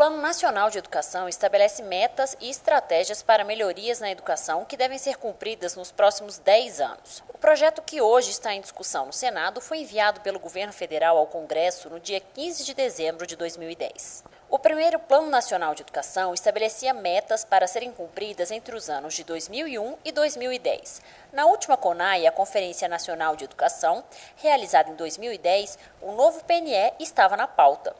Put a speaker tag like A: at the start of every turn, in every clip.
A: Plano Nacional de Educação estabelece metas e estratégias para melhorias na educação que devem ser cumpridas nos próximos 10 anos. O projeto que hoje está em discussão no Senado foi enviado pelo governo federal ao Congresso no dia 15 de dezembro de 2010. O primeiro Plano Nacional de Educação estabelecia metas para serem cumpridas entre os anos de 2001 e 2010. Na última CONAE, a Conferência Nacional de Educação, realizada em 2010, o novo PNE estava na pauta.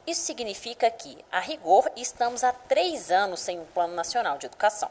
A: Isso significa que, a rigor, estamos há 3 anos sem um Plano Nacional de Educação.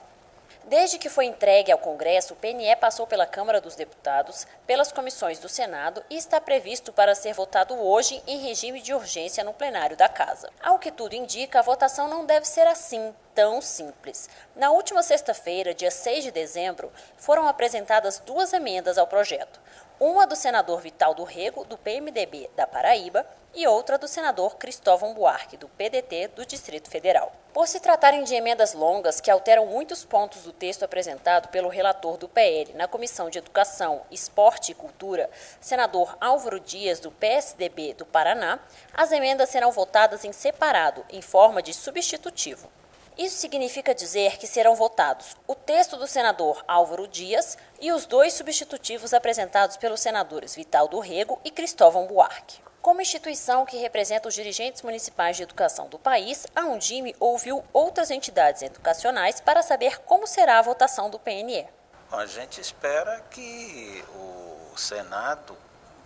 A: Desde que foi entregue ao Congresso, o PNE passou pela Câmara dos Deputados, pelas comissões do Senado e está previsto para ser votado hoje em regime de urgência no plenário da Casa. Ao que tudo indica, a votação não deve ser assim, tão simples. Na última sexta-feira, dia 6 de dezembro, foram apresentadas 2 emendas ao projeto. Uma do senador Vital do Rego, do PMDB da Paraíba, e outra do senador Cristóvão Buarque, do PDT do Distrito Federal. Por se tratarem de emendas longas que alteram muitos pontos do texto apresentado pelo relator do PL na Comissão de Educação, Esporte e Cultura, senador Álvaro Dias, do PSDB do Paraná, as emendas serão votadas em separado, em forma de substitutivo. Isso significa dizer que serão votados o texto do senador Álvaro Dias e os 2 substitutivos apresentados pelos senadores Vital do Rego e Cristóvão Buarque. Como instituição que representa os dirigentes municipais de educação do país, a Undime ouviu outras entidades educacionais para saber como será a votação do PNE.
B: A gente espera que o Senado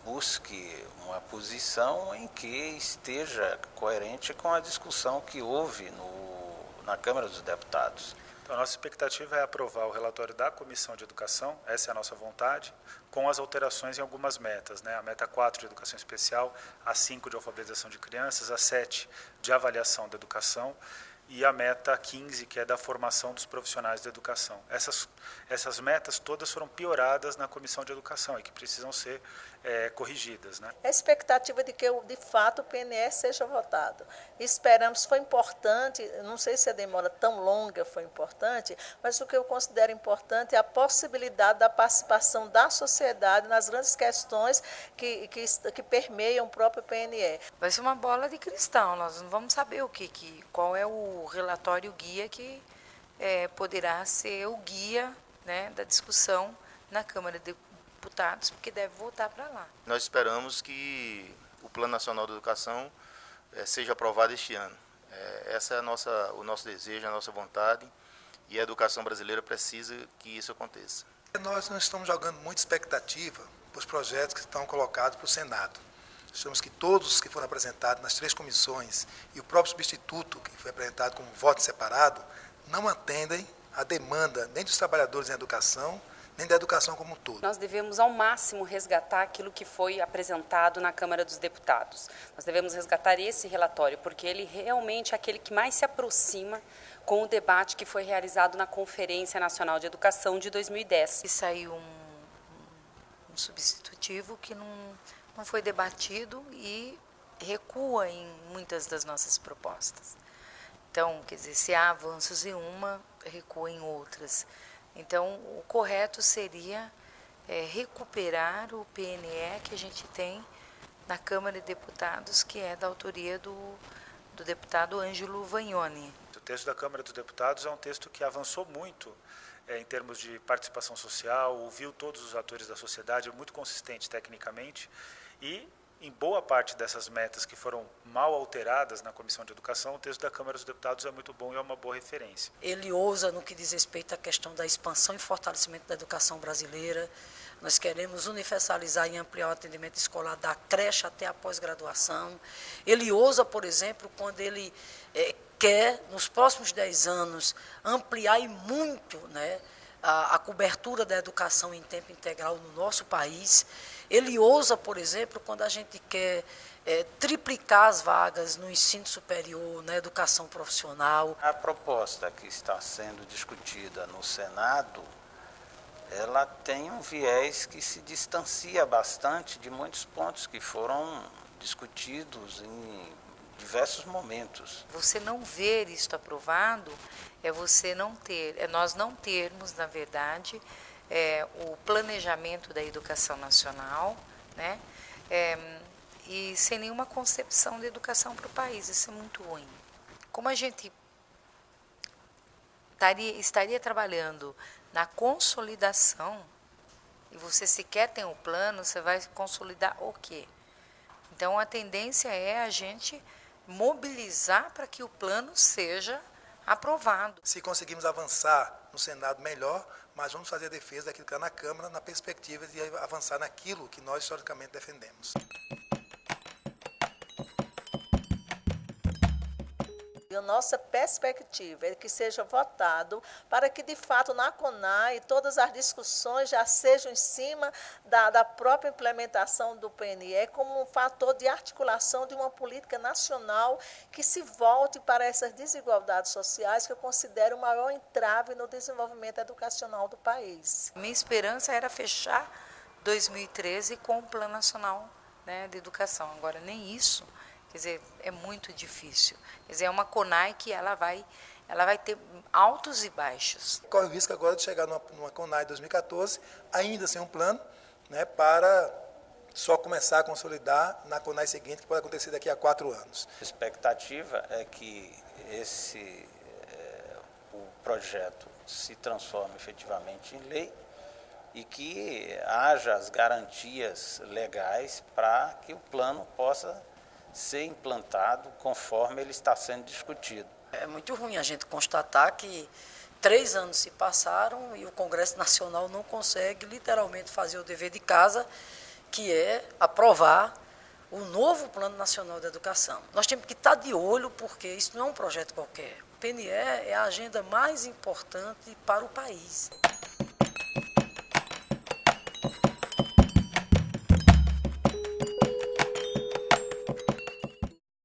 B: busque uma posição em que esteja coerente com a discussão que houve na Câmara dos Deputados.
C: Então, a nossa expectativa é aprovar o relatório da Comissão de Educação, essa é a nossa vontade, com as alterações em algumas metas, né? A meta 4 de educação especial, a 5 de alfabetização de crianças, a 7 de avaliação da educação e a meta 15, que é da formação dos profissionais da educação. Essas metas todas foram pioradas na Comissão de Educação e que precisam ser corrigidas, né?
D: A expectativa de que, de fato, o PNE seja votado. Esperamos, foi importante, não sei se a demora tão longa foi importante, mas o que eu considero importante é a possibilidade da participação da sociedade nas grandes questões que permeiam o próprio PNE.
E: Vai ser uma bola de cristal, nós não vamos saber qual é o relatório guia que poderá ser o guia, né, da discussão na Câmara de Deputados, porque deve voltar para lá.
F: Nós esperamos que o Plano Nacional de Educação seja aprovado este ano. Essa é o nosso desejo, a nossa vontade, e a educação brasileira precisa que isso aconteça.
G: Nós não estamos jogando muita expectativa para os projetos que estão colocados para o Senado. Achamos que todos os que foram apresentados nas 3 comissões e o próprio substituto, que foi apresentado como voto separado, não atendem à demanda nem dos trabalhadores em educação, nem da educação como um todo.
H: Nós devemos, ao máximo, resgatar aquilo que foi apresentado na Câmara dos Deputados. Nós devemos resgatar esse relatório, porque ele realmente é aquele que mais se aproxima com o debate que foi realizado na Conferência Nacional de Educação de 2010.
E: E saiu um substitutivo que não foi debatido e recua em muitas das nossas propostas. Então, quer dizer, se há avanços em uma, recua em outras. Então, o correto seria recuperar o PNE que a gente tem na Câmara de Deputados, que é da autoria do deputado Ângelo Vagnoni.
C: O texto da Câmara dos Deputados é um texto que avançou muito em termos de participação social, ouviu todos os atores da sociedade, é muito consistente tecnicamente e, em boa parte dessas metas que foram mal alteradas na Comissão de Educação, o texto da Câmara dos Deputados é muito bom e é uma boa referência.
I: Ele ousa no que diz respeito à questão da expansão e fortalecimento da educação brasileira. Nós queremos universalizar e ampliar o atendimento escolar da creche até a pós-graduação. Ele ousa, por exemplo, quando ele quer, nos próximos 10 anos, ampliar e muito, né, a cobertura da educação em tempo integral no nosso país. Ele ousa, por exemplo, quando a gente quer triplicar as vagas no ensino superior, na educação profissional.
B: A proposta que está sendo discutida no Senado, ela tem um viés que se distancia bastante de muitos pontos que foram discutidos em diversos momentos.
E: Você não ver isto aprovado é você não ter, nós não termos, na verdade, o planejamento da educação nacional, né? E sem nenhuma concepção de educação para o país. Isso é muito ruim. como a gente estaria trabalhando na consolidação, e você sequer tem um plano, você vai consolidar o quê? Então, a tendência é a gente mobilizar para que o plano seja aprovado.
G: Se conseguimos avançar no Senado, melhor, mas vamos fazer a defesa daquilo que está na Câmara, na perspectiva de avançar naquilo que nós historicamente defendemos.
D: E a nossa perspectiva é que seja votado para que, de fato, na CONAI, todas as discussões já sejam em cima da própria implementação do PNE como um fator de articulação de uma política nacional que se volte para essas desigualdades sociais que eu considero o maior entrave no desenvolvimento educacional do país.
E: Minha esperança era fechar 2013 com o Plano Nacional, né, de Educação. Agora, nem isso. Quer dizer, é muito difícil. Quer dizer, é uma CONAI que ela vai ter altos e baixos.
G: Corre o risco agora de chegar numa CONAI 2014, ainda sem um plano, né, para só começar a consolidar na CONAI seguinte, que pode acontecer daqui a 4 anos.
B: A expectativa é que o projeto se transforme efetivamente em lei e que haja as garantias legais para que o plano possa ser implantado conforme ele está sendo discutido.
I: É muito ruim a gente constatar que 3 anos se passaram e o Congresso Nacional não consegue literalmente fazer o dever de casa, que é aprovar o novo Plano Nacional de Educação. Nós temos que estar de olho, porque isso não é um projeto qualquer. O PNE é a agenda mais importante para o país.